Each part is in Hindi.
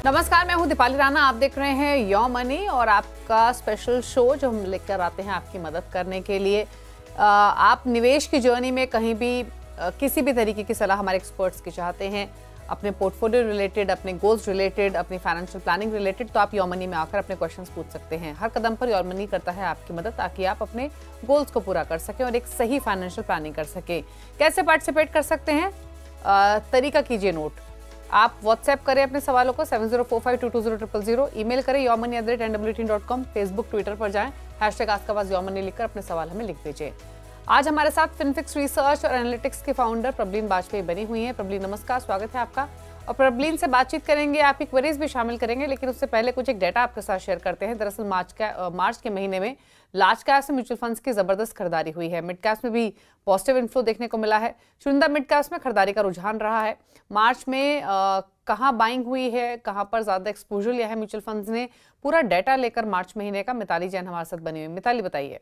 नमस्कार, मैं हूं दीपाली राणा। आप देख रहे हैं योर मनी और आपका स्पेशल शो जो हम लेकर आते हैं आपकी मदद करने के लिए। आप निवेश की जर्नी में कहीं भी किसी भी तरीके की सलाह हमारे एक्सपर्ट्स की चाहते हैं, अपने पोर्टफोलियो रिलेटेड, अपने गोल्स रिलेटेड, अपनी फाइनेंशियल प्लानिंग रिलेटेड, तो आप योर मनी में आकर अपने क्वेश्चंस पूछ सकते हैं। हर कदम पर योर मनी करता है आपकी मदद ताकि आप अपने गोल्स को पूरा कर सकें और एक सही फाइनेंशियल प्लानिंग कर सकें। कैसे पार्टिसिपेट कर सकते हैं? तरीका कीजिए नोट। आप व्हाट्सएप करें अपने सवालों को 7045220000, ईमेल करें yourmoney@nwt.com, फेसबुक ट्विटर पर जाएं, #आस्क योरमनी लिखकर अपने सवाल हमें लिख दीजिए। आज हमारे साथ फिनफिक्स रिसर्च और एनालिटिक्स के फाउंडर प्रबलीन बाजपेयी बनी हुई हैं। प्रबलीन, नमस्कार, स्वागत है आपका। और प्रबलीन से बातचीत करेंगे, आपकी क्वेरीज भी शामिल करेंगे, लेकिन उससे पहले कुछ एक डेटा आपके साथ शेयर करते हैं। दरअसल मार्च के महीने में लार्ज कैप्स में म्यूचुअल फंड्स की जबरदस्त खरीदारी हुई है। मिड कैप्स में भी पॉजिटिव इन्फ्लो देखने को मिला है। चुनिंदा मिड कैप्स में खरीदारी का रुझान रहा है। मार्च में कहाँ बाइंग हुई है, कहाँ पर ज्यादा एक्सपोजर लिया है म्यूचुअल फंड्स ने, पूरा डेटा लेकर मार्च महीने का मिताली जैन हमारे साथ बनी हुई। मिताली, बताइए।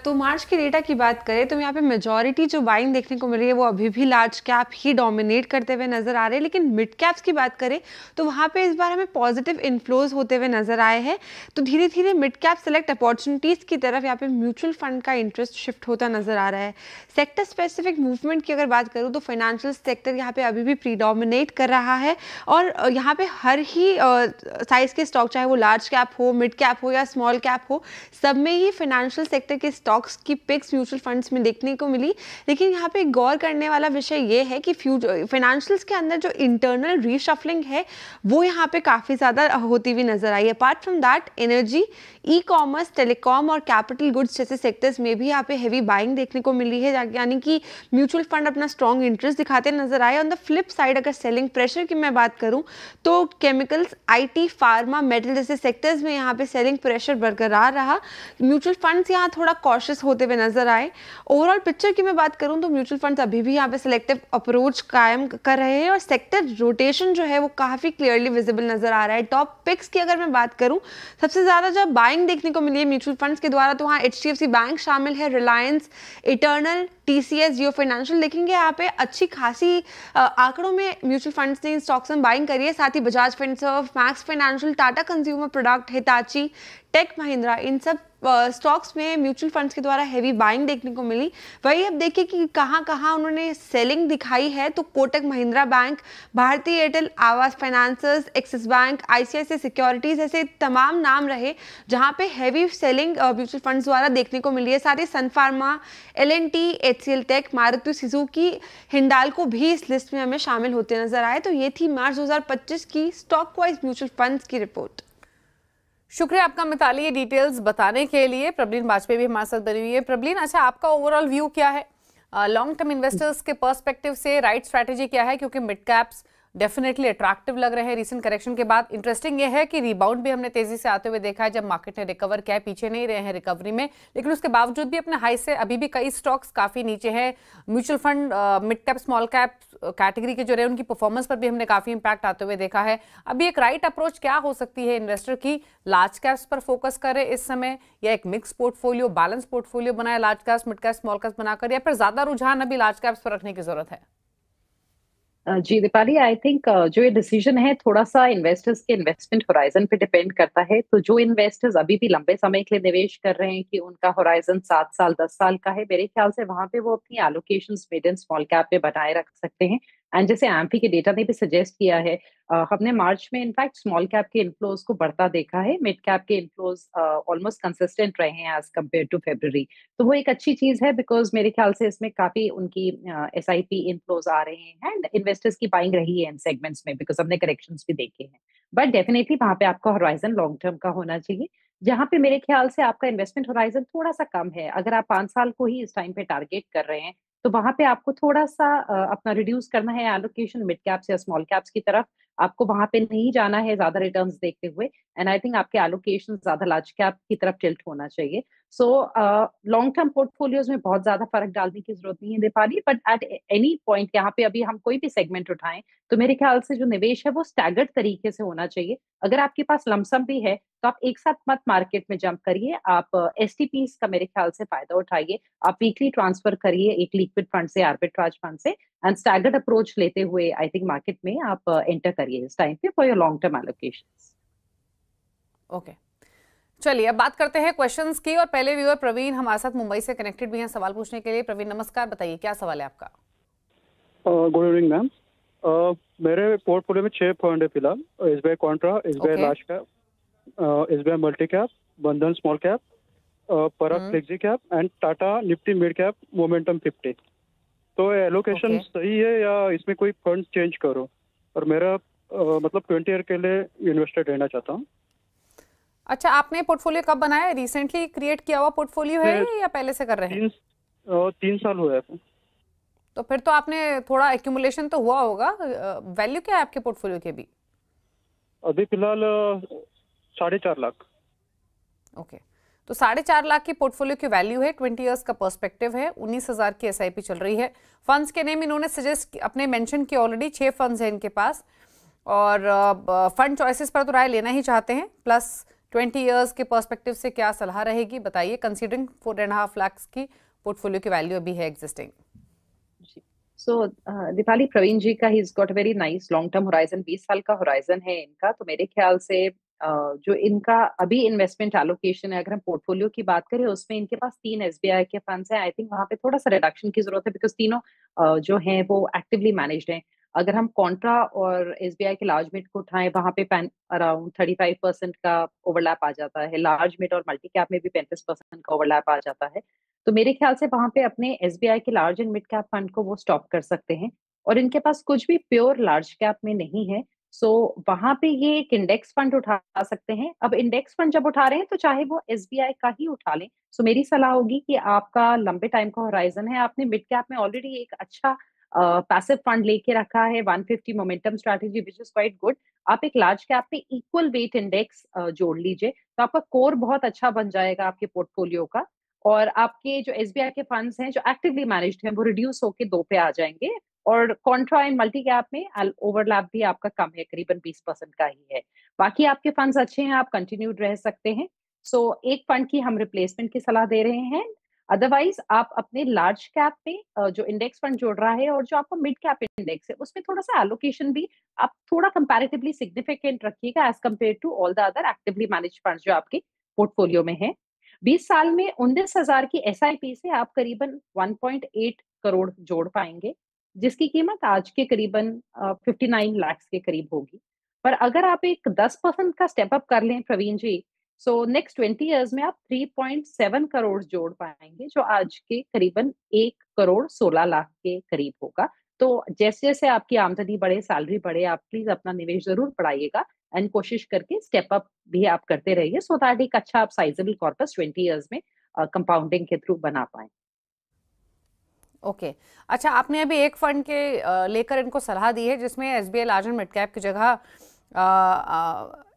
तो मार्च के डेटा की बात करें तो यहाँ पे मेजॉरिटी जो बाइंग देखने को मिल रही है वो अभी भी लार्ज कैप ही डोमिनेट करते हुए नजर आ रहे हैं, लेकिन मिड कैप्स की बात करें तो वहाँ पे इस बार हमें पॉजिटिव इन्फ्लोज होते हुए नजर आए हैं। तो धीरे धीरे मिड कैप सेलेक्ट अपॉर्चुनिटीज की तरफ यहाँ पे म्यूचुअल फंड का इंटरेस्ट शिफ्ट होता नजर आ रहा है। सेक्टर स्पेसिफिक मूवमेंट की अगर बात करूँ तो फाइनेंशियल सेक्टर यहाँ पे अभी भी प्रीडोमिनेट कर रहा है और यहाँ पे हर ही साइज के स्टॉक, चाहे वो लार्ज कैप हो, मिड कैप हो या स्मॉल कैप हो, सब में ही फाइनेंशियल सेक्टर के स्टॉक्स की पिक्स म्यूचुअल फंड्स में देखने को मिली। लेकिन यहाँ पे गौर करने वाला विषय ये है कि फाइनेंशियल्स के अंदर जो इंटरनल रीशफलिंग है वो यहाँ पे काफ़ी ज़्यादा होती हुई नजर आई है। Apart from that, energy, e commerce, telecom और कैपिटल गुड्स जैसे सेक्टर्स में भी यहाँ पे हैवी बाइंग देखने को मिली है, यानी कि म्यूचुअल फंड अपना स्ट्रॉन्ग इंटरेस्ट दिखाते नजर आए। ऑन द फ्लिप साइड, अगर सेलिंग प्रेशर की मैं बात करूँ तो केमिकल्स, IT, फार्मा, मेटल जैसे सेक्टर्स में यहाँ पे सेलिंग प्रेशर बरकरार रहा। म्यूचुअल फंड्स यहाँ थोड़ा कॉशियस होते हुए नजर आए। ओवरऑल पिक्चर की मैं बात करूं तो म्यूचुअल फंड्स अभी भी यहाँ पे सिलेक्टिव अप्रोच कायम कर रहे हैं और सेक्टर रोटेशन जो है वो काफी क्लियरली विजिबल नजर आ रहा है। टॉप पिक्स की अगर मैं बात करूं, सबसे ज्यादा जब बाइंग देखने को मिली है म्यूचुअल फंड्स के द्वारा तो वहाँ HDFC बैंक शामिल है, रिलायंस, इटर्नल, TCS, जियो फाइनेंशियल देखेंगे यहाँ पे अच्छी खासी आंकड़ों में म्यूचुअल फंड्स ने इन स्टॉक्स में बाइंग करी है। साथ ही Bajaj Finserv, Max Financial, Tata consumer product, Hitachi, tech Mahindra, इन सब स्टॉक्स में म्यूचुअल फंड्स के द्वारा हैवी बाइंग देखने को मिली। वही अब देखिए कि कहाँ कहाँ उन्होंने सेलिंग दिखाई है, तो कोटक महिंद्रा बैंक, भारतीय एयरटेल, आवास financiers, axis bank, ICICI securities ऐसे तमाम नाम रहे जहाँ पे हैवी सेलिंग म्यूचुअल फंड्स द्वारा देखने को मिली है। साथ ही Sun Pharma, L&T, HCL tech, Maruti Suzuki, Hindalco भी इस लिस्ट में हमें शामिल होते नजर आए। तो ये थी मार्च 2025 की स्टॉक वाइज म्यूचुअल फंड्स की रिपोर्ट। शुक्रिया आपका मिताली, ये डिटेल्स बताने के लिए। प्रबलीन बाजपेयी भी हमारे साथ बनी हुई है। प्रबलीन, अच्छा, आपका ओवरऑल व्यू क्या है लॉन्ग टर्म इन्वेस्टर्स के पर्सपेक्टिव से? राइट स्ट्रैटेजी क्या है? क्योंकि मिड कैप्स डेफिनेटली अट्रैक्टिव लग रहे हैं रिसेंट करेक्शन के बाद। इंटरेस्टिंग ये है कि रिबाउंड भी हमने तेजी से आते हुए देखा है जब मार्केट ने रिकवर किया है। पीछे नहीं रहे हैं रिकवरी में, लेकिन उसके बावजूद भी अपने हाई से अभी भी कई स्टॉक्स काफी नीचे हैं। Mutual fund mid cap, small cap category के जो रहे उनकी परफॉर्मेंस पर भी हमने काफी इंपैक्ट आते हुए देखा है। अभी एक राइट अप्रोच क्या हो सकती है इन्वेस्टर की? लार्ज कैप्स पर फोकस करे इस समय, या एक मिक्स पोर्टफोलियो, बैलेंस पोर्टफोलियो बनाए large caps, mid caps, small caps बनाकर, या फिर ज्यादा रुझान अभी लार्ज कैप्स पर रखने की जरूरत है? जी दीपाली, आई थिंक जो ये डिसीजन है थोड़ा सा इन्वेस्टर्स के इन्वेस्टमेंट होराइजन पे डिपेंड करता है। तो जो इन्वेस्टर्स अभी भी लंबे समय के लिए निवेश कर रहे हैं कि उनका होराइजन 7 साल 10 साल का है, मेरे ख्याल से वहां पे वो अपनी allocations mid and small cap पे बनाए रख सकते हैं। एंड जैसे एम्फी के डेटा ने भी सजेस्ट किया है, हमने मार्च में इनफैक्ट स्मॉल कैप के इन्फ्लोज को बढ़ता देखा है, मिड कैप के इन्फ्लोज ऑलमोस्ट कंसिस्टेंट रहे हैं एज कम्पेयर टू फेब्रुअरी। तो वो एक अच्छी चीज है बिकॉज मेरे ख्याल से इसमें काफी उनकी SIP इन्फ्लोज आ रहे हैं एंड इन्वेस्टर्स की बाइंग रही है इन सेगमेंट्स में बिकॉज हमने करेक्शंस भी देखे हैं। बट डेफिनेटली वहां पे आपका होराइजन लॉन्ग टर्म का होना चाहिए, जहां पे मेरे ख्याल से आपका इन्वेस्टमेंट होराइजन थोड़ा सा कम है। अगर आप 5 साल को ही इस टाइम पे टारगेट कर रहे हैं तो वहां पे आपको थोड़ा सा अपना रिड्यूस करना है एलोकेशन मिड कैप्स या स्मॉल कैप्स की तरफ। आपको वहां पे नहीं जाना है ज्यादा रिटर्न्स देखते हुए, एंड आई थिंक आपके एलोकेशन ज्यादा लार्ज कैप की तरफ टिल्ट होना चाहिए। सो लॉन्ग टर्म पोर्टफोलियोज में बहुत ज्यादा फर्क डालने की जरूरत नहीं है Deepali, but at any point यहाँ पे अभी हम कोई भी सेगमेंट उठाएं तो मेरे ख्याल से जो निवेश है वो स्टैगर्ड तरीके से होना चाहिए। अगर आपके पास लमसम भी है तो आप एक साथ मत मार्केट में जंप करिए, आप एसटीपीज का मेरे ख्याल से फायदा उठाइए, आप वीकली ट्रांसफर करिए एक लिक्विड फंड से आर्बिट्राज फंड से, एंड स्टैगर्ड अप्रोच लेते हुए आई थिंक मार्केट में आप एंटर करिए इस टाइम पे for your long term allocations. Okay, चलिए अब बात करते हैं क्वेश्चंस की। और पहले व्यूअर प्रवीण हमारे साथ मुंबई से कनेक्टेड भी हैं सवाल पूछने के लिए। प्रवीण नमस्कार, बताइए क्या सवाल है आपका। Good evening ma'am. मेरे पोर्टफोलियो में 6 फंड है फिलहाल। SBI Contra, SBI large cap, SBI multi cap, बंधन स्मॉल कैप, परक flexi cap and Tata Nifty mid cap momentum 50। तो एलोकेशन सही है या इसमें कोई फंड चेंज करो? और मेरा मतलब 20 ईयर के लिए इन्वेस्टेड रहना चाहता हूँ। अच्छा, आपने पोर्टफोलियो कब बनाया? रिसेंटली क्रिएट किया हुआ पोर्टफोलियो है या पहले से कर रहे हैं? 3 साल हुआ है। तो फिर तो आपने थोड़ा एक्यूमुलेशन तो हुआ होगा। वैल्यू क्या है आपके पोर्टफोलियो की अभी? अभी फिलहाल 4.5 लाख। ओके, तो 4.5 लाख की पोर्टफोलियो की वैल्यू है। 20 इयर्स का पर्सपेक्टिव है। 19,000 की एसआईपी चल रही है। फंड्स के नेम इन्होंने सजेस्ट अपने मेंशन किए ऑलरेडी। 6 फंड्स हैं इनके पास और फंड चॉइसेस पर तो राय लेना ही चाहते हैं। प्लस 20 इयर्स के पर्सपेक्टिव से क्या सलाह रहेगी बताइए, कंसीडरिंग 4.5 लाख की पोर्टफोलियो की वैल्यू अभी है एग्जिस्टिंग। सो दीपाली, प्रवीण जी का he got very nice long term horizon, 20 साल का होराइजन है इनका। तो मेरे ख्याल से जो इनका अभी इन्वेस्टमेंट एलोकेशन है, अगर हम पोर्टफोलियो की बात करें उसमें इनके पास 3 एसबीआई के फंड्स हैं। आई थिंक वहां पे थोड़ा सा रिडक्शन की जरूरत है बिकॉज तीनों जो हैं वो एक्टिवली मैनेज्ड हैं। अगर हम कॉन्ट्रा और एसबीआई के लार्ज मिड को उठाएं वहां पे अराउंड 35% का ओवरलैप आ जाता है। लार्ज मिड और मल्टी कैप में भी 35% का ओवरलैप आ जाता है। तो मेरे ख्याल से वहां पे अपने एसबीआई के large and mid cap fund को वो स्टॉप कर सकते हैं। और इनके पास कुछ भी प्योर लार्ज कैप में नहीं है, सो वहां पे ये एक इंडेक्स फंड उठा सकते हैं। अब इंडेक्स फंड जब उठा रहे हैं तो चाहे वो एसबीआई का ही उठा लें। सो मेरी सलाह होगी कि आपका लंबे टाइम का होराइजन है, आपने मिड कैप में ऑलरेडी एक अच्छा पैसिव फंड लेके रखा है 150 momentum strategy which is quite good. आप एक लार्ज कैप में इक्वल वेट इंडेक्स जोड़ लीजिए तो आपका कोर बहुत अच्छा बन जाएगा आपके पोर्टफोलियो का। और आपके जो एसबीआई के फंड्स हैं जो एक्टिवली मैनेज्ड हैं वो रिड्यूस होके 2 पे आ जाएंगे। और कॉन्ट्रा एंड मल्टी कैप में ओवरलैप भी आपका कम है, करीबन 20% का ही है। बाकी आपके फंड्स अच्छे हैं, आप कंटिन्यूड रह सकते हैं। सो एक फंड की हम रिप्लेसमेंट की सलाह दे रहे हैं। अदरवाइज आप अपने लार्ज कैप में जो इंडेक्स फंड जोड़ रहा है और जो आपका मिड कैप इंडेक्स है उसमें थोड़ा सा एलोकेशन भी आप थोड़ा कंपैरेटिवली सिग्निफिकेंट रखिएगा as compare to all the other actively managed fund जो आपके पोर्टफोलियो में है। 20 साल में 19,000 की एसआईपी से आप करीबन 1.8 करोड़ जोड़ पाएंगे, जिसकी कीमत आज के करीबन 59 लाख के करीब होगी। पर अगर आप एक 10% का स्टेप अप कर लें प्रवीण जी, सो नेक्स्ट 20 इयर्स में आप 3.7 करोड़ जोड़ पाएंगे, जो आज के करीबन 1 करोड़ 16 लाख के करीब होगा। तो जैसे जैसे आपकी आमदनी बढ़े, सैलरी बढ़े, आप प्लीज अपना निवेश जरूर बढ़ाइएगा एंड कोशिश करके स्टेप अप भी आप करते रहिए सो दैट एक अच्छा आप साइजेबल कॉर्पस 20 इयर्स में कंपाउंडिंग के थ्रू बना पाए। ओके, अच्छा आपने अभी एक फंड के लेकर इनको सलाह दी है जिसमें SBI large and mid cap की जगह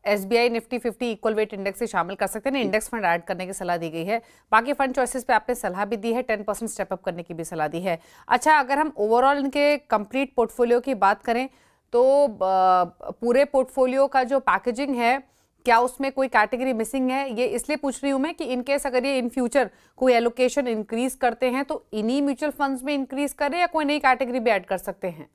SBI Nifty 50 equal weight index से शामिल कर सकते हैं। इंडेक्स फंड ऐड करने की सलाह दी गई है। बाकी फंड चॉइसेस पे आपने सलाह भी दी है, 10% स्टेप अप करने की भी सलाह दी है। अच्छा, अगर हम ओवरऑल इनके कंप्लीट पोर्टफोलियो की बात करें तो पूरे पोर्टफोलियो का जो पैकेजिंग है क्या उसमें कोई कैटेगरी मिसिंग है? ये इसलिए पूछ रही हूँ मैं कि इनकेस अगर ये इन फ्यूचर कोई एलोकेशन इंक्रीज करते हैं तो इन्हीं म्यूचुअल फंड्स में इंक्रीज करें या कोई नई कैटेगरी भी ऐड कर सकते हैं?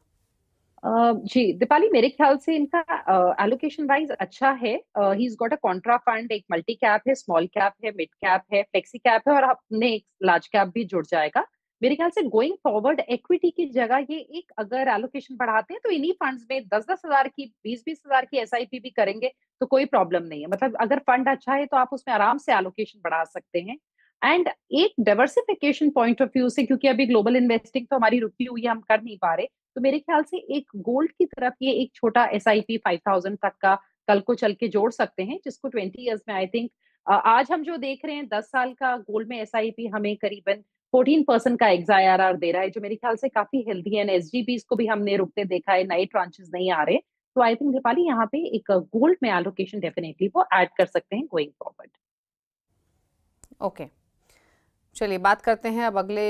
जी दीपाली, मेरे ख्याल से इनका एलोकेशन वाइज अच्छा है। He is got a Contra fund, एक मल्टी कैप है, स्मॉल कैप है, मिड कैप है, फ्लेक्सी कैप है और अपने एक लार्ज कैप भी जुड़ जाएगा। मेरे ख्याल से गोइंग फॉरवर्ड इक्विटी की जगह ये एक अगर एलोकेशन बढ़ाते हैं तो इन्हीं फंड्स में 10-10 हजार की, 20-20 हजार की एसआईपी भी करेंगे तो कोई प्रॉब्लम नहीं है। मतलब अगर फंड अच्छा है तो आप उसमें आराम से एलोकेशन बढ़ा सकते हैं। एंड एक डाइवर्सिफिकेशन पॉइंट ऑफ व्यू से, क्योंकि अभी ग्लोबल इन्वेस्टिंग तो हमारी रुकी हुई है, हम कर नहीं पा रहे, तो मेरे ख्याल से एक गोल्ड की तरफ ये एक छोटा एसआईपी 5,000 तक का कल को चल के जोड़ सकते हैं, जिसको 20 इयर्स में आई थिंक आज हम जो देख रहे हैं 10 साल का गोल्ड में एसआईपी हमें करीबन 14% का एक्सआईआरआर दे रहा है, जो मेरे ख्याल से काफी हेल्दी है। एसजीपीज को भी हमने रुकते देखा है, नए ट्रांचेस नहीं आ रहे। तो आई थिंक दीपाली यहाँ पे एक गोल्ड में एलोकेशन डेफिनेटली वो ऐड कर सकते हैं गोइंग फॉरवर्ड। ओके, चलिए बात करते हैं अब अगले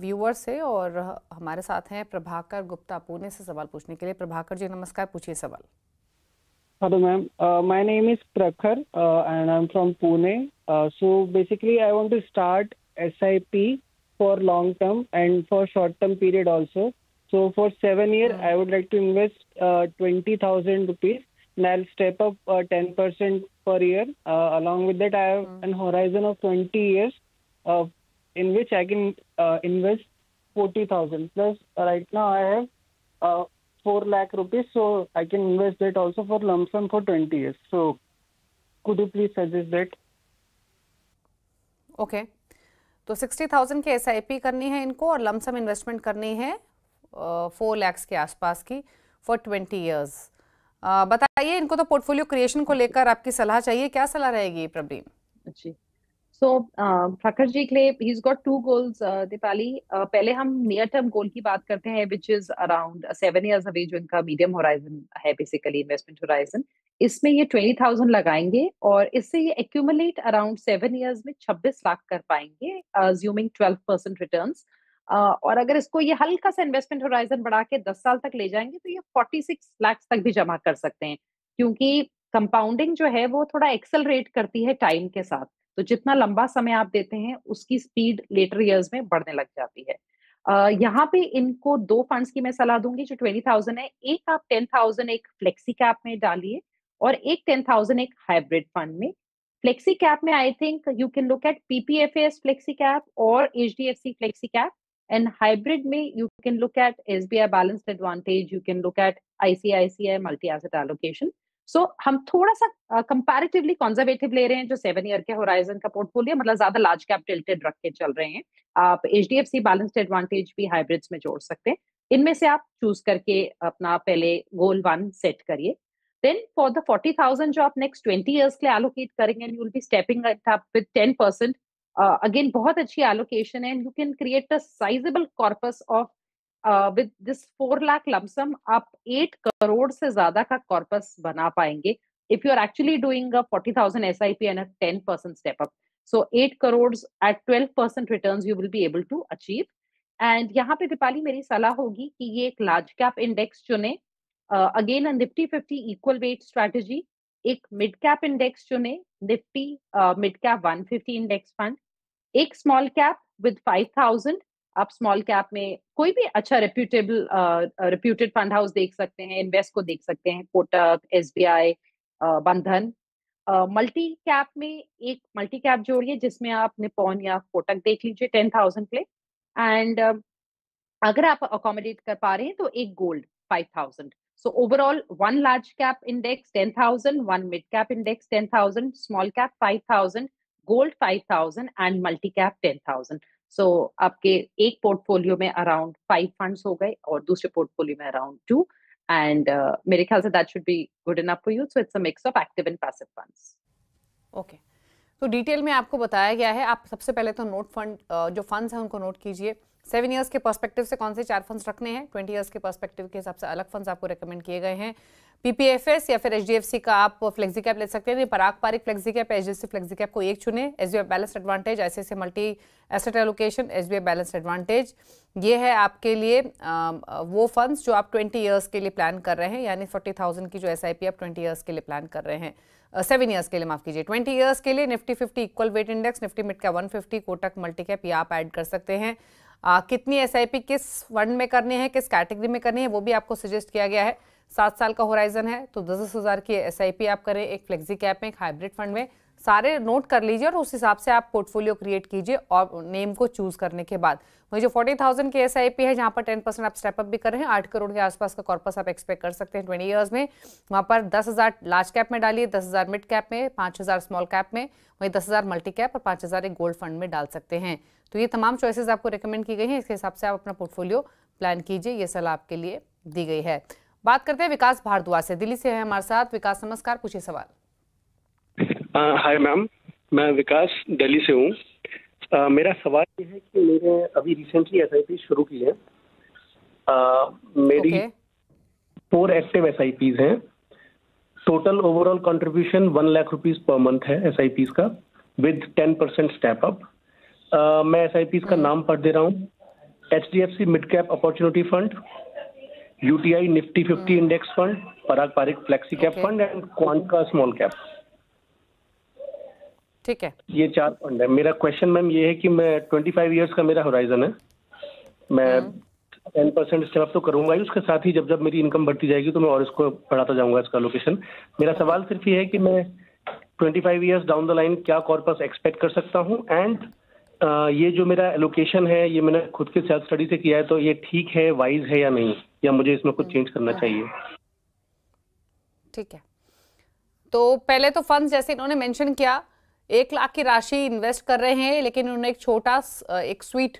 व्यूअर से, और हमारे साथ हैं प्रभाकर गुप्ता पुणे से सवाल पूछने के लिए। प्रभाकर जी नमस्कार, पूछिए सवाल। Hello, ma'am. My name is Prakhar, and I'm from Pune. So basically, I want to start SIP for long term and for short term period also. So for 7 years, I would like to invest 20,000 rupees, and I'll step up 10% per year. Along with that, I have an horizon of 20 years, in which I can invest 40,000. Plus, right now I have 4 lakh rupees, so I can invest that also for lump sum for 20 years. So could you please suggest that? Okay, तो 60,000 की SIP करनी है इनको और लमसम इन्वेस्टमेंट करनी है 4 लाख के आसपास की फॉर 20 इयर्स। बताइए, इनको तो पोर्टफोलियो क्रिएशन को लेकर आपकी सलाह चाहिए, क्या सलाह रहेगी प्रवीण जी? So, प्रखर जी के लिए he's got 2 goals, दीपाली। पहले हम नियर टर्म गोल की बात करते हैं, which is around 7 years अभी जो इनका मीडियम होराइजन है, बेसिकली इन्वेस्टमेंट होराइजन। इसमें ये 20,000 लगाएंगे और इससे ये एक्यूमुलेट अराउंड 7 years में 26 लाख कर पाएंगे, assuming 12% रिटर्न्स। और अगर इसको ये हल्का सा इन्वेस्टमेंट होराइजन बढ़ा के 10 साल तक ले जाएंगे तो ये 46 लाख तक भी जमा कर सकते हैं, क्योंकि कंपाउंडिंग जो है वो थोड़ा एक्सेलरेट करती है टाइम के साथ। तो जितना लंबा समय आप देते हैं उसकी स्पीड लेटर इयर्स में बढ़ने लग जाती है। यहाँ पे इनको 2 फंड्स की मैं सलाह दूंगी जो 20,000 है। एक आप 10,000 एक फ्लेक्सी कैप में डालिए और एक 10,000 एक हाइब्रिड फंड में। फ्लेक्सी कैप में I think you can look at PPFAS flexi cap और HDFC flexi cap, and hybrid में you can look at SBI balanced advantage, you can look at ICICI multi asset allocation. So हम थोड़ा सा कंपैरेटिवली कंजर्वेटिव ले रहे हैं जो 7 ईयर के होराइजन का पोर्टफोलियो, मतलब ज्यादा लार्ज कैप टिल्टेड रख के चल रहे हैं। आप HDFC बैलेंस्ड एडवांटेज भी हाइब्रिड्स में जोड़ सकते हैं। इनमें से आप चूज करके अपना पहले गोल 1 सेट करिए। देन फॉर द 40,000 जो आप नेक्स्ट 20 इयर्स के लिए एलोकेट करेंगे, you will be stepping it up with 10%। Again बहुत अच्छी एलोकेशन है, and you can create a sizeable corpus of with this 4 lakh lump sum, आप 8 करोड़ से ज्यादा का कॉर्पस बना पाएंगे if you are actually doing a 40,000 SIP and a 10% step up. So 8 crores at 12% returns you will be able to achieve. And यहाँ पे दीपाली मेरी सलाह होगी कि ये एक लार्ज कैप इंडेक्स चुने, again a Nifty 50 equal wait strategy. एक मिड कैप इंडेक्स चुने, Nifty mid cap 150 index fund. एक स्मॉल कैप विद 5,000, आप स्मॉल कैप में कोई भी अच्छा रेप्यूटेड फंड हाउस देख सकते हैं, इन्वेस्ट को देख सकते हैं, कोटक, SBI, बंधन। मल्टी कैप में एक मल्टी कैप जोड़िए जिसमें आप निपॉन या कोटक देख लीजिए 10,000 पे, एंड अगर आप अकोमोडेट कर पा रहे हैं तो एक gold 5,000। So overall 1 large cap index 10,000, 1 mid cap index 10,000, small cap 5,000, gold 5,000 and multi cap 10,000। सो आपके एक पोर्टफोलियो में अराउंड 5 फंड्स हो गए और दूसरे पोर्टफोलियो में अराउंड 2, एंड मेरे ख्याल say that should be good enough for you. So it's a mix of active and passive funds. Okay, तो डिटेल में आपको बताया गया है। आप सबसे पहले तो नोट फंड जो फंड्स हैं उनको नोट कीजिए। 7 इयर्स के पर्सपेक्टिव से कौन से 4 फंड्स रखने हैं, 20 इयर्स के पर्सपेक्टिव के हिसाब से अलग फंड्स आपको रेकमेंड किए गए हैं। PPFAS या फिर HDFC का आप फ्लेक्सी कैप ले सकते हैं, Parag Parikh flexi cap, HDFC flexi cap को एक चुने। SBI balanced advantage, ICICI multi asset allocation, SBI balanced advantage, ये है आपके लिए वो फंड्स जो आप 20 इयर्स के लिए प्लान कर रहे हैं, यानी 40,000 की जो SIP आप 20 इयर्स के लिए प्लान कर रहे हैं, 7 इयर्स के लिए माफ कीजिए। 20 इयर्स के लिए Nifty 50 equal weight index, Nifty mid का 150, कोटक मल्टी कैप, ये आप ऐड कर सकते हैं। कितनी SIP किस फंड में करनी है, किस कैटेगरी में करनी है, वो भी आपको सजेस्ट किया गया है। 7 साल का होराइजन है तो 10,000 की SIP आप करें, एक फ्लेक्सी कैप में, एक हाइब्रिड फंड में। सारे नोट कर लीजिए और उस हिसाब से आप पोर्टफोलियो क्रिएट कीजिए और नेम को चूज करने के बाद वही जो 40,000 की SIP है जहां पर 10% आप स्टेप अप भी कर रहे हैं, 8 करोड़ के आसपास का कॉर्पस आप एक्सपेक्ट कर सकते हैं 20 इयर्स में। वहां पर 10,000 लार्ज कैप में डालिए, 10,000 मिड कैप में, 5,000 स्मॉल कैप में, वही 10,000 मल्टी कैप और 5,000 एक गोल्ड फंड में डाल सकते हैं। तो ये तमाम चॉइसेस आपको रिकमेंड की गई हैं, इसके हिसाब से आप अपना पोर्टफोलियो प्लान कीजिए, ये सलाह आपके लिए दी गई है। बात करते हैं विकास भारद्वाज से, दिल्ली से है हमारे साथ। विकास नमस्कार, पूछिए सवाल। हाय मैम, मैं विकास दिल्ली से हूँ। मेरा सवाल ये है कि मैंने अभी रिसेंटली SIP शुरू की है। मेरी 4 एक्टिव SIPs हैं। Total overall contribution 1 lakh rupees per month है SIPs का, विद 10% स्टेप अप। मैं SIPs का नाम पढ़ दे रहा हूँ। HDFC mid cap opportunity fund, UTI Nifty 50 index fund, Parag Parikh flexi cap fund and Quant small cap. ठीक है, ये 4 फंड है। मेरा क्वेश्चन मैम ये है कि मैं 25 इयर्स का मेरा होराइजन है, मैं 10% स्टेप अप तो करूंगा ही, उसके साथ ही जब जब मेरी इनकम बढ़ती जाएगी तो मैं और इसको बढ़ाता जाऊंगा इसका लोकेशन। मेरा सवाल सिर्फ ये है कि मैं 25 इयर्स डाउन द लाइन क्या कॉर्पस एक्सपेक्ट कर सकता हूँ, एंड ये जो मेरा एलोकेशन है ये मैंने खुद के सेल्फ स्टडी से किया है, तो ये ठीक है, वाइज है या नहीं, या मुझे इसमें कुछ चेंज करना चाहिए? ठीक है। तो पहले तो फंड्स जैसे इन्होंने मेंशन किया 1 लाख की राशि इन्वेस्ट कर रहे हैं, लेकिन उन्होंने एक छोटा एक स्वीट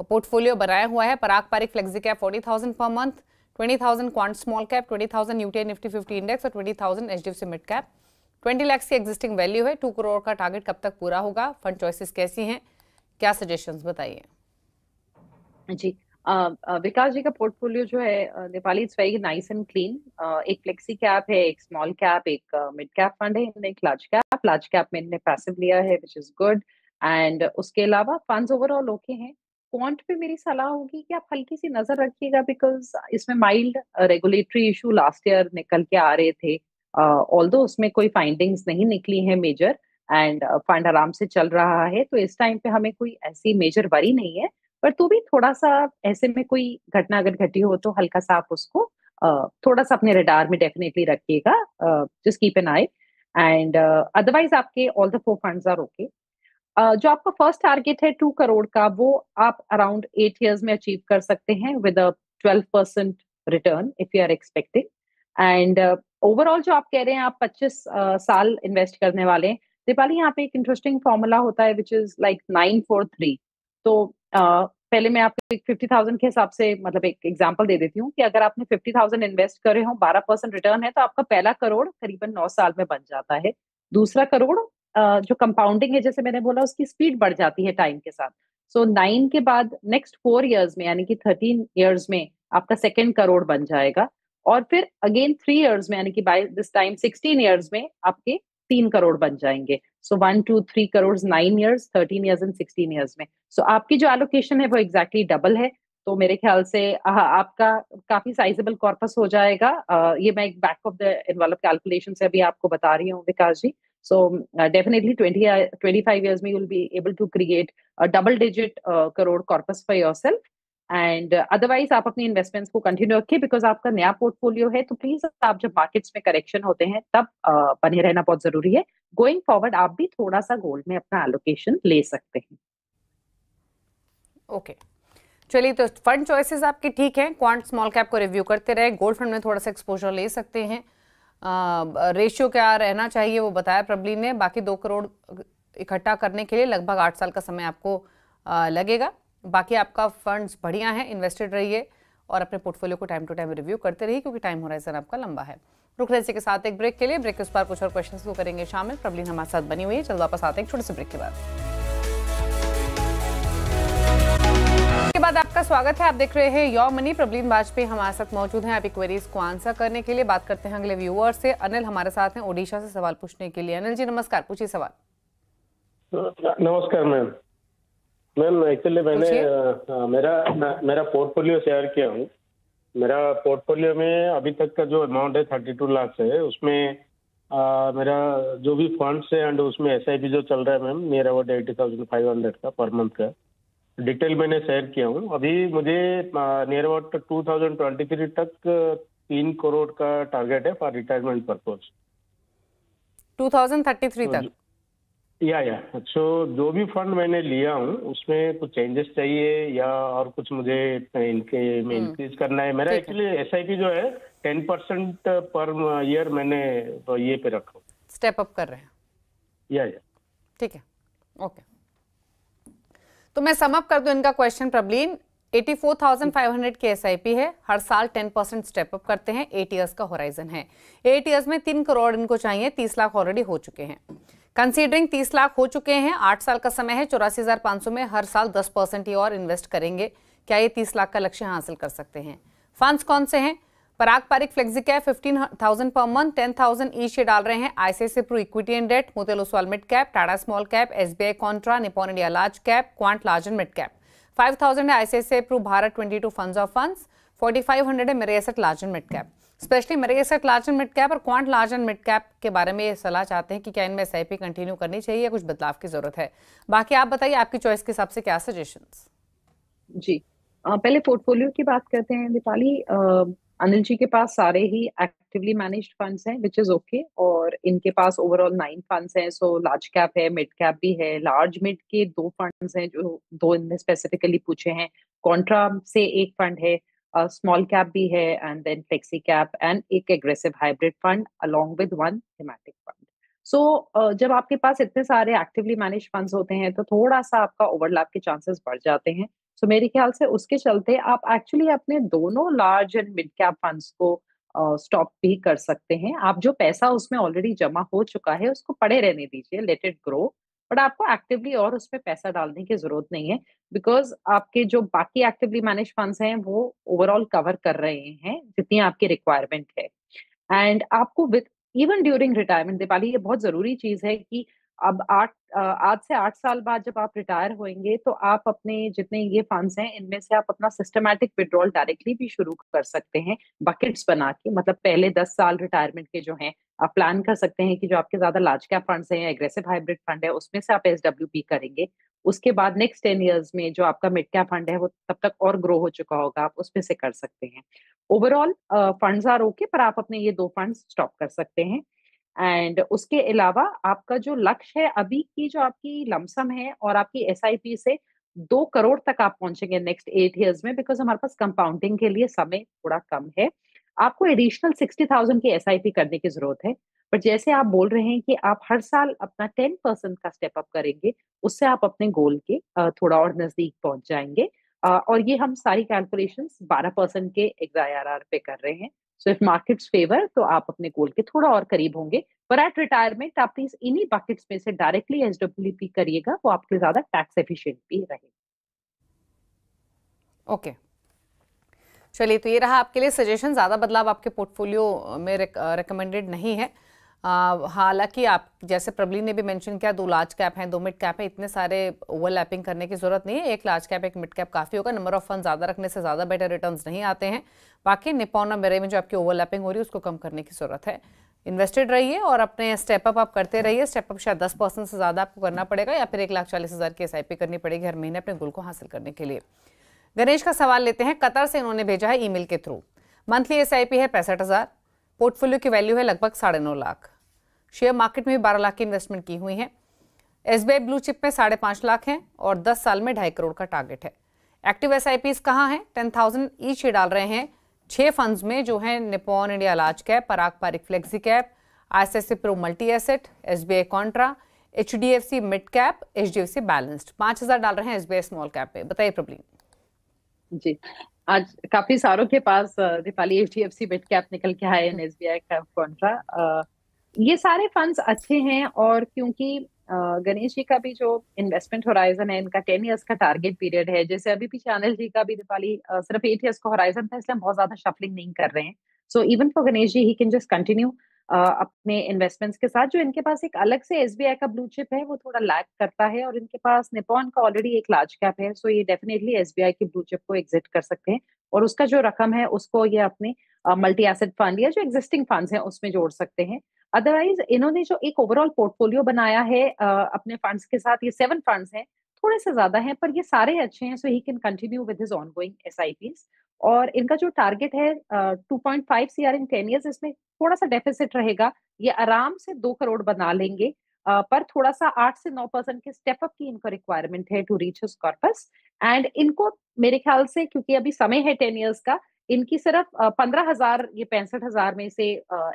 पोर्टफोलियो बनाया हुआ है। पराग Parikh flexi cap 40,000 per month, 20,000 quant small cap, 20,000 UTI Nifty 50 index और 20,000 HDFC मिड कैप। 20 लाख की एग्जिस्टिंग वैल्यू है। 2 करोड़ का टारगेट कब तक पूरा होगा? फंड चॉइसेस कैसी हैं, क्या सजेशंस बताइए? जी, विकास जी का पोर्टफोलियो जो है Nepali, it's very nice and clean. एक फ्लेक्सी कैप है, एक स्मॉल कैप, एक मिड कैप फंड है, एक लार्ज कैप। लार्ज कैप में इन्होंने पैसिव लिया है, विच इज गुड। एंड उसके अलावा फंड्स ओवरऑल ओके हैं। क्वांट पे मेरी सलाह होगी कि आप हल्की सी नजर रखिएगा, बिकॉज इसमें mild regulatory issue last year निकल के आ रहे थे। ऑल्दो उसमें कोई फाइंडिंग्स नहीं निकली है मेजर, एंड फंड आराम से चल रहा है, तो इस टाइम पे हमें कोई ऐसी मेजर वरी नहीं है। पर तो भी थोड़ा सा ऐसे में कोई घटना अगर घटी हो तो हल्का सा आप उसको थोड़ा सा अपने रडार में डेफिनेटली रखिएगा। Just keep an eye, and otherwise आपके all the 4 funds are okay. जो आपका फर्स्ट टारगेट है 2 करोड़ का, वो आप अराउंड 8 इयर्स में अचीव कर सकते हैं with a 12% return if you are expecting. And overall जो आप कह रहे हैं आप 25 साल इन्वेस्ट करने वाले हैं, दीपाली, यहाँ पे एक इंटरेस्टिंग फॉर्मूला होता है विच इज लाइक 943। तो पहले मैं आपको 50,000 के हिसाब से मतलब एक एग्जांपल दे देती हूँ कि अगर आपने 50,000 इन्वेस्ट करे हो, 12% रिटर्न है, तो आपका पहला करोड़ करीबन 9 साल में बन जाता है। दूसरा करोड़ जो कंपाउंडिंग है, जैसे मैंने बोला, उसकी स्पीड बढ़ जाती है टाइम के साथ। सो 9 के बाद नेक्स्ट 4 इयर्स में, यानी कि 13 इयर्स में आपका सेकेंड करोड़ बन जाएगा, और फिर अगेन 3 इयर्स में, यानी कि बाय दिस टाइम 16 इयर्स में आपके 3 करोड़ बन जाएंगे। सो 1 2 3 crore 9 years, 13 years and 16 years में। सो आपकी जो एलोकेशन है वो एग्जैक्टली डबल है। तो मेरे ख्याल से आपका काफी साइजेबल कॉर्पस हो जाएगा। ये मैं एक back of the envelope calculation से अभी आपको बता रही हूँ विकास जी। So definitely 25 years में you will be able to create a double digit crore corpus for yourself, and otherwise आप अपनी इन्वेस्टमेंट्स को कंटिन्यू रखिए, बिकॉज आपका नया पोर्टफोलियो है। तो प्लीज आप जब मार्केट्स में करेक्शन होते हैं तब बने रहना बहुत जरूरी है। गोइंग फॉरवर्ड आप भी थोड़ा सा गोल्ड में अपना एलोकेशन ले सकते हैं। ओके, चलिए, तो फंड चॉइसेस आपकी ठीक है। क्वांट स्मॉल कैप को रिव्यू करते रहे, गोल्ड फंड में थोड़ा सा एक्सपोजर ले सकते हैं। रेशियो क्या रहना चाहिए वो बताया प्रबलीन ने। बाकी 2 करोड़ इकट्ठा करने के लिए लगभग 8 साल का समय आपको लगेगा। बाकी आपका फंड्स बढ़िया है, इन्वेस्टेड रहिए और अपने पोर्टफोलियो को टाइम टू टाइम रिव्यू करते रहिए, क्योंकि टाइम होराइजन आपका लंबा है। रुक रहे इसी के साथ एक ब्रेक के लिए। ब्रेक के उस पर कुछ और क्वेश्चंस को करेंगे शामिल। प्रबलीन हमारे साथ बनी हुई है, चलो वापस आते हैं एक छोटे से ब्रेक के बाद। के बाद आपका स्वागत है। आप देख रहे हैं योर मनी। प्रबलीन वाजपेयी हमारे साथ मौजूद हैं आपकी क्वेरीज को आंसर करने के लिए। बात करते हैं अगले व्यूअर से। अनिल हमारे साथ हैं ओडिशा से सवाल पूछने के लिए। अनिल जी नमस्कार, पूछिए सवाल। नमस्कार मैम। मैम एक्चुअली मैंने मेरा पोर्टफोलियो शेयर किया हूँ। मेरा पोर्टफोलियो में अभी तक का जो अमाउंट है 32 लाख है, उसमें मेरा जो भी फंड्स है एंड उसमें SIP जो चल रहा है मैम, नियर अबाउट 80,500 का पर मंथ का डिटेल मैंने शेयर किया हूँ। अभी मुझे नियर अबाउट 2023 तक 3 करोड़ का टारगेट है फॉर रिटायरमेंट पर्पज। 2033 तक? या सो जो भी फंड मैंने लिया हूँ उसमें कुछ चेंजेस चाहिए या और कुछ मुझे इनके में इंक्रीज करना है। मेरा एक्चुअली SIP जो है 10% पर ईयर मैंने तो ये पे रखा हूँ। स्टेप अप कर रहे हैं? या ठीक है, ओके। तो मैं सम अप कर दूं इनका क्वेश्चन प्रबलीन। 84,500 की SIP है, हर साल 10% स्टेप अप करते हैं, 8 इयर्स का होराइजन है। 8 इयर्स में 3 करोड़ इनको चाहिए, 30 लाख ऑलरेडी हो चुके हैं। कंसीडरिंग 30 लाख हो चुके हैं, 8 साल का समय है, 84,500 में हर साल 10% ही और इन्वेस्ट करेंगे, क्या ये 30 लाख का लक्ष्य हासिल कर सकते हैं? फंड्स कौन से हैं? Parag Parikh flexi cap 15,000 per month, 10,000 each ये डाल रहे हैं। ICICI Pru equity and debt, Motilal Oswal mid cap, Tata small cap, SBI contra, Nippon India large cap, quant large and mid cap. 5,000 है ICICI Pru Bharat 22 funds of funds, 4,500 है Mirae asset large and mid cap. Specially Mirae asset large and mid cap और quant large and mid cap के बारे में ये सलाह चाहते हैं कि क्या इनमें एसआईपी कंटिन्यू करनी चाहिए या कुछ बदलाव की जरूरत है। बाकी आप बताइए आपकी चॉइस के हिसाब से क्या सजेशंस। जी, पहले पोर्टफोलियो की बात करते हैं दीपाली। अनिल जी के पास सारे ही एक्टिवली मैनेज्ड फंड्स हैं, विच इज ओके, और इनके पास ओवरऑल 9 फंड्स हैं। सो लार्ज कैप है, मिड कैप भी है। लार्ज मिड के 2 फंड्स हैं जो 2 इनने स्पेसिफिकली पूछे हैं। कॉन्ट्रा से एक फंड है, स्मॉल कैप भी है, and then flexi cap and एक aggressive hybrid fund along with 1 thematic fund. So जब आपके पास इतने सारे एक्टिवली मैनेज फंड्स होते हैं तो थोड़ा सा आपका ओवरलैप के चांसेस बढ़ जाते हैं। सो मेरे ख्याल से उसके चलते आप एक्चुअली अपने दोनों large and mid cap funds को स्टॉप भी कर सकते हैं। आप जो पैसा उसमें ऑलरेडी जमा हो चुका है उसको पड़े रहने दीजिए, लेट इट ग्रो, बट आपको एक्टिवली और उसमें पैसा डालने की जरूरत नहीं है, बिकॉज आपके जो बाकी एक्टिवली मैनेज फंड्स हैं वो ओवरऑल कवर कर रहे हैं जितनी आपकी रिक्वायरमेंट है। एंड आपको with even during retirement, Deepali ये बहुत जरूरी चीज है कि अब आज से 8 साल बाद जब आप रिटायर होंगे तो आप अपने जितने ये फंड्स हैं इनमें से आप अपना सिस्टमैटिक विड्रॉल डायरेक्टली भी शुरू कर सकते हैं, बकेट्स बना के। मतलब पहले 10 साल रिटायरमेंट के जो हैं आप प्लान कर सकते हैं कि जो आपके ज्यादा लार्ज कैप फंड्स हैं या एग्रेसिव हाइब्रिड फंड है उसमें से आप एसडब्ल्यूपी करेंगे। उसके बाद नेक्स्ट 10 ईयर्स में जो आपका मिड कैप फंड है वो तब तक और ग्रो हो चुका होगा, आप उसमें से कर सकते हैं। ओवरऑल फंड्स आर ओके, पर आप अपने ये 2 फंड्स स्टॉप कर सकते हैं। एंड उसके अलावा आपका जो लक्ष्य है अभी की जो आपकी लमसम है और आपकी एसआईपी से 2 करोड़ तक आप पहुंचेंगे नेक्स्ट 8 इयर्स में, बिकॉज हमारे पास कंपाउंडिंग के लिए समय थोड़ा कम है। आपको एडिशनल 60,000 की एसआईपी करने की जरूरत है, पर जैसे आप बोल रहे हैं कि आप हर साल अपना 10% का स्टेप अप करेंगे, उससे आप अपने गोल के थोड़ा और नजदीक पहुंच जाएंगे। और ये हम सारी कैलकुलेशंस 12% के एक्सआईआरआर पे कर रहे हैं। सो इफ मार्केट्स फेवर तो आप अपने गोल के थोड़ा और करीब होंगे, पर एट रिटायरमेंट आप प्लीज इन्हीं बकेट्स में से डायरेक्टली एसडब्ल्यूपी करिएगा, वो आपके ज्यादा टैक्स एफिशिएंट भी रहेगा। ओके, चलिए, तो ये रहा आपके लिए सजेशन। ज़्यादा बदलाव आपके पोर्टफोलियो में रिकमेंडेड नहीं है। हालांकि आप जैसे प्रबली ने भी मेंशन किया, 2 लार्ज कैप हैं, 2 मिड कैप हैं, इतने सारे ओवरलैपिंग करने की जरूरत नहीं है। एक लार्ज कैप एक मिड कैप काफ़ी होगा। नंबर ऑफ फंड ज़्यादा रखने से ज़्यादा बेटर रिटर्न्स नहीं आते हैं। बाकी निपॉन और मेरे में जो आपकी ओवरलैपिंग हो रही है उसको कम करने की जरूरत है। इन्वेस्टेड रहिए और अपने स्टेप अप आप करते रहिए। स्टेप अप शायद 10% से ज़्यादा आपको करना पड़ेगा या फिर 1,40,000 की एसआईपी करनी पड़ेगी हर महीने अपने गोल को हासिल करने के लिए। गणेश का सवाल लेते हैं, कतर से इन्होंने भेजा है ईमेल के थ्रू। मंथली एसआईपी है 65,000, पोर्टफोलियो की वैल्यू है लगभग 9.5 लाख, शेयर मार्केट में भी 12 लाख की इन्वेस्टमेंट की हुई है। एसबीआई ब्लू चिप में 5.5 लाख हैं और 10 साल में 2.5 करोड़ का टारगेट है। एक्टिव एसआईपीज कहाँ हैं? 10,000 ईच डाल रहे हैं 6 फंड्स में, जो है Nippon India large cap, Parag Parikh flexi cap, ICICI Pru multi asset, SBI contra, HDFC mid cap, HDFC balanced. 5,000 डाल रहे हैं एसबीआई स्मॉल कैप पे। बताइए प्रबली। जी, आज काफी सारों के पास दीपाली एचडीएफसी मिड कैप निकल के आए, एसबीआई कैप, कॉन्ट्रा। ये सारे फंड्स अच्छे हैं, और क्योंकि गणेश जी का भी जो इन्वेस्टमेंट होराइजन है, इनका 10 इयर्स का टारगेट पीरियड है, जैसे अभी पीछे अनिल जी का भी दीपाली सिर्फ 8 इयर्स का होराइजन था, इसलिए हम बहुत ज्यादा शफलिंग नहीं कर रहे हैं। So even for Ganesh ji ही कैन जस्ट कंटिन्यू अपने इन्वेस्टमेंट्स के साथ। जो इनके पास एक अलग से एसबीआई का ब्लू चिप है वो थोड़ा लैग करता है, और इनके पास निपॉन का ऑलरेडी एक लार्ज कैप है, सो ये डेफिनेटली एसबीआई की ब्लू चिप को एग्जिट कर सकते हैं, और उसका जो रकम है उसको ये अपने मल्टी एसेट फंड या जो एग्जिस्टिंग फंड्स हैं उसमें जोड़ सकते हैं। अदरवाइज इन्होंने जो एक ओवरऑल पोर्टफोलियो बनाया है अपने फंड्स के साथ, ये 7 फंड्स हैं, थोड़े से ज्यादा हैं पर ये सारे अच्छे हैं, so he can continue with his ongoing SIPs. और इनका जो टारगेट है 2.5 सीआर इन 10 इयर्स, इसमें थोड़ा सा डेफिसिट रहेगा, ये आराम से 2 करोड़ बना लेंगे, पर थोड़ा सा 8 से 9% के स्टेप अप की इनको रिक्वायरमेंट है to reach his corpus. And इनको मेरे ख्याल से, क्योंकि अभी समय है 10 इयर्स का, इनकी सिर्फ 15,000 ये 65,000 में से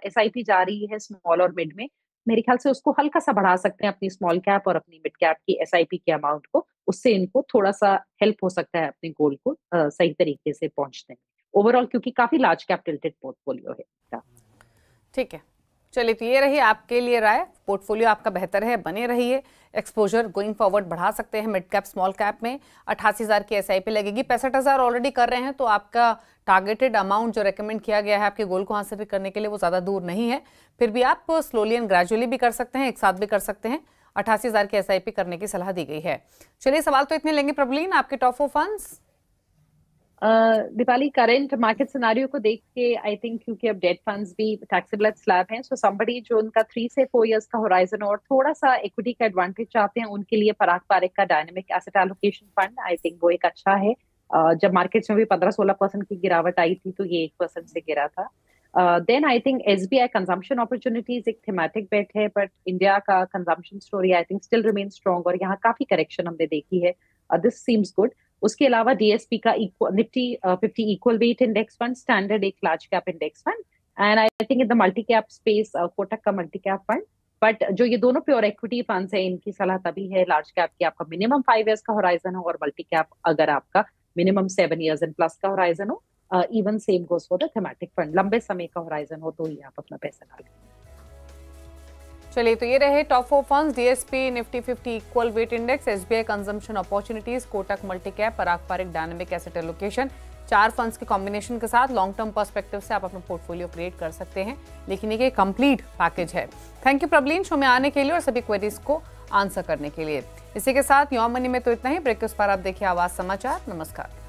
एसआईपी जा रही है स्मॉल और मिड में। मेरे ख्याल से उसको हल्का सा बढ़ा सकते हैं अपनी स्मॉल कैप और अपनी मिड कैप की एसआईपी के अमाउंट को, उससे इनको थोड़ा सा हेल्प हो सकता है अपने गोल को सही तरीके से पहुंचने में ओवरऑल, क्योंकि काफी लार्ज कैप टिल्टेड पोर्टफोलियो है। ठीक है, चलिए, तो ये रही आपके लिए राय। पोर्टफोलियो आपका बेहतर है, बने रहिए। एक्सपोजर गोइंग फॉरवर्ड बढ़ा सकते हैं। मिड कैप स्मॉल कैप में 88,000 की SIP लगेगी। 65,000 ऑलरेडी कर रहे हैं, तो आपका टारगेटेड अमाउंट जो रेकमेंड किया गया है आपके गोल को हासिल करने के लिए, वो ज़्यादा दूर नहीं है। फिर भी आप स्लोली एंड ग्रेजुअली भी कर सकते हैं, एक साथ भी कर सकते हैं। 88,000 की SIP करने की सलाह दी गई है। चलिए, सवाल तो इतने लेंगे प्रबलीन, आपके top 4 funds. Deepali, current market scenario को देख के आई थिंक, क्योंकि अब डेट फंड्स भी टैक्सेबल स्लैब हैं, सो समबडी जो उनका 3 से 4 इयर्स का होराइजन और थोड़ा सा इक्विटी का एडवांटेज चाहते हैं, उनके लिए पराग पारेख का dynamic asset allocation fund I think वो एक अच्छा है। जब मार्केट्स में भी 15-16% की गिरावट आई थी, तो ये 1% से गिरा था। Then I think SBI consumption opportunities एक थीमेटिक बेट है, बट इंडिया का consumption story I think still remain strong और यहाँ काफी करेक्शन हमने देखी है। This seems good. उसके अलावा DSP का Nifty 50 equal weight index fund, standard एक large cap index fund, and I think in the multi cap space Kotak का मल्टी कैप फंड। बट जो ये दोनों प्योर इक्विटी फंड्स है, इनकी सलाह तभी है लार्ज कैप की आपका मिनिमम 5 इयर्स का होराइजन हो, और मल्टी कैप अगर आपका मिनिमम 7 इयर्स एंड प्लस का होराइजन हो। Even same goes for the thematic fund, लंबे समय का होराइजन हो तो ही आप अपना पैसा डालें। चलिए, तो ये रहे top 4 funds. DSP Nifty 50 equal weight index, SBI consumption opportunities, Kotak multi cap, Parag Parekh dynamic asset allocation. 4 funds के कॉम्बिनेशन के साथ लॉन्ग टर्म पर्सपेक्टिव से आप अपना पोर्टफोलियो क्रिएट कर सकते हैं, लेकिन ये कंप्लीट पैकेज है। थैंक यू प्रबलीन शो में आने के लिए और सभी क्वेरीज को आंसर करने के लिए। इसी के साथ योर मनी में तो इतना ही। ब्रेक के उस पर आप देखिए आवाज समाचार। नमस्कार।